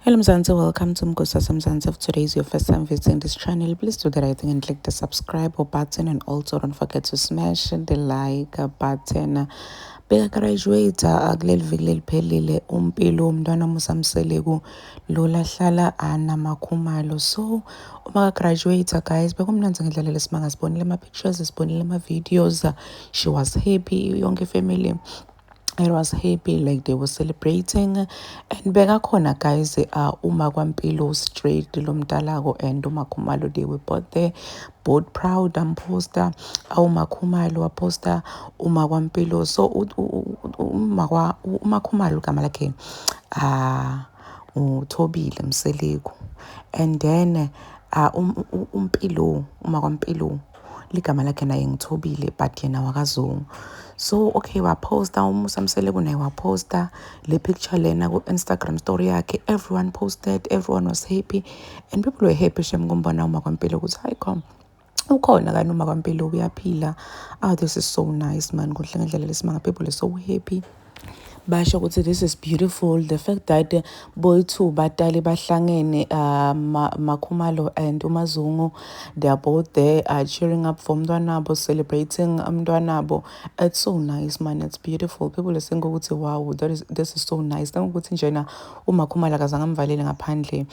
Hello Mzansi, welcome to Mkusasa Mzansi. If today is your first time visiting this channel, please do the right thing and click the subscribe button, and also don't forget to smash the like button. Bekagraduate kuleli viki leliphelile uMpilo umntwana musamseleku lola hlala anamakhumalo. So uma graduate guys, bekumnanzi ngendlela lesimanga, sibonile ama pictures, sibonile ama videos. She was happy, yonke family I was happy, like they were celebrating. And bekakhona guys, uma kwaMpilo straight lomdalago and uMakhumalo, they were both there, both proud and poster. uMakhumalo waposta uma kwaMpilo. So uMakhumalo gama lakhe uThobile Mseleku, and then uMpilo, uma kwaMpilo ligama lakhe naye ngithobile but yena wakazungu. So okay, waposta umusamseleku naye waposta le picture lena ku Instagram story yakhe. Everyone posted, everyone was happy, and people were happy shem ngombona uma kwaMpilo ukuthi hayi khona ukhona kani uma kwaMpilo uyaphila. This is so nice man, kuhle ngendlela lesimanga. People are so happy. Basho ukuthi this is beautiful, the fact that boy-two batali bahlangene, Makhumalo and uMazungu, they are both there cheering up for umntwanabo, celebrating umntwanabo. It's so nice man, it's beautiful. People are saying ukuthi wow, this is so nice. Ukuthi njena uMakhumalo akazange amvalele ngaphandle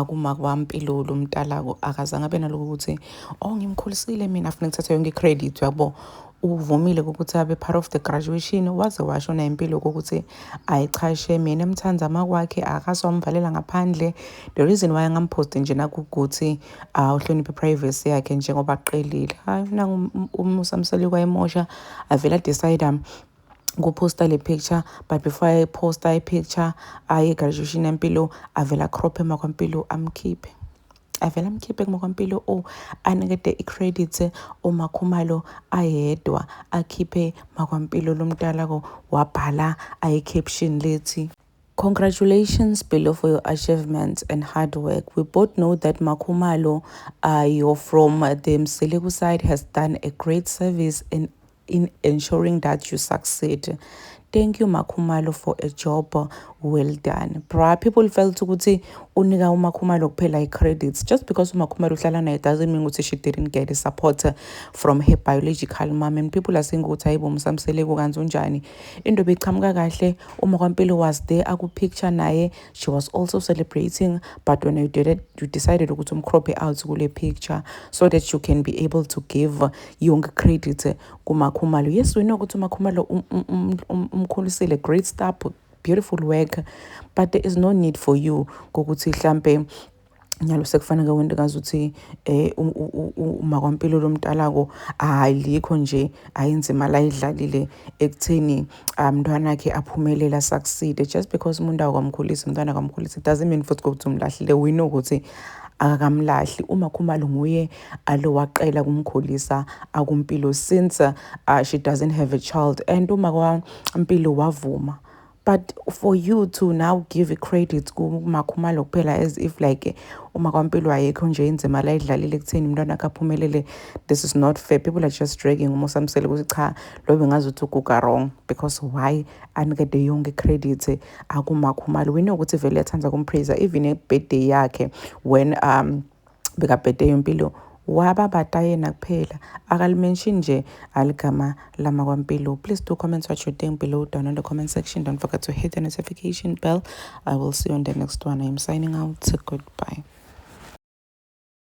kuma kwaMpilo lo mntalako, akazange abe naloku ukuthi ngimkhulisile mina afuna ukuthatha yonke credit yabo. Uvumile ukuthi abe part of the graduation, waze washo na impilo ukuthi ayichashe mina emthanza makwakhe akaswamvalela ngaphandle. The reason why ngampost nje nakukuthi uhloniphe privacy yakhe njengoba aqelile. Hayi na umusamseli kwayimosha avela decide kuposta le picture, but before I post I picture graduation yempilo avela crop emakwaMpilo amkhiphe. Avela amkhiphe kuMakhwaMpilo anikete i-credit uMakhumalo ayedwa, akhiphe MakhwaMpilo lomdalako wabhala caption lethi, "Congratulations Pilo for your achievements and hard work. We both know that Makhumalo, you're from the Mseleku side, has done a great service in ensuring that you succeed. Thank you Makhumalo for a job well done." People felt ukuthi unika uMakhumalo kuphela i-credits. Just because uMakhumalo uhlala naye doesn't mean ukuthi she didn't get the support from her biological mom. And people are saying ukuthi hayibo Msamseleku kanti unjani. Into beyiqhamuka kahle, uMakhwaMpilo was there akupicture naye. She was also celebrating, but when you decided ukuthi umcrope out kule picture so that you can be able to give young credit kuMakhumalo. Yes, we know ukuthi uMakhumalo umkhulisile, great stuff, beautiful work, but there is no need for you kokuthi hlampe nyalo sekufanele wende ngazuthi uMakhwaMpilo lomntalako alikho nje ayinzima la idlalile ekutheni umntwana wakhe aphumelela succeed. Just because umuntu akwamkhulisa umntwana akwamkhulisa, it doesn't mean futhi ukuthi umlahlile. We know ukuthi akakamlahli. uMakhumalo nguye alowaqela kumkhulisa akuMpilo since she doesn't have a child, and uma kwaMpilo wavuma. But for you to now give credit kuMakhumalo kuphela as if like uMakhwaMpilo ayekho nje inzima la idlalile ekutheni umntwana akaphumelele, this is not fair. People are just dragging umusamsele ukuthi cha lo bengazuthi uguga wrong, because why anikede yonke credit akuMakhumalo. We know ukuthi vele yathanda kumpraise even birthday yakhe when beka birthday yoMpilo wababata yena kuphela, akalimention nje aligama lamaKwaMpilo. Please do comment what you think below down in the comment section. Don't forget to hit the notification bell. I will see you on the next one. I am signing out. Goodbye.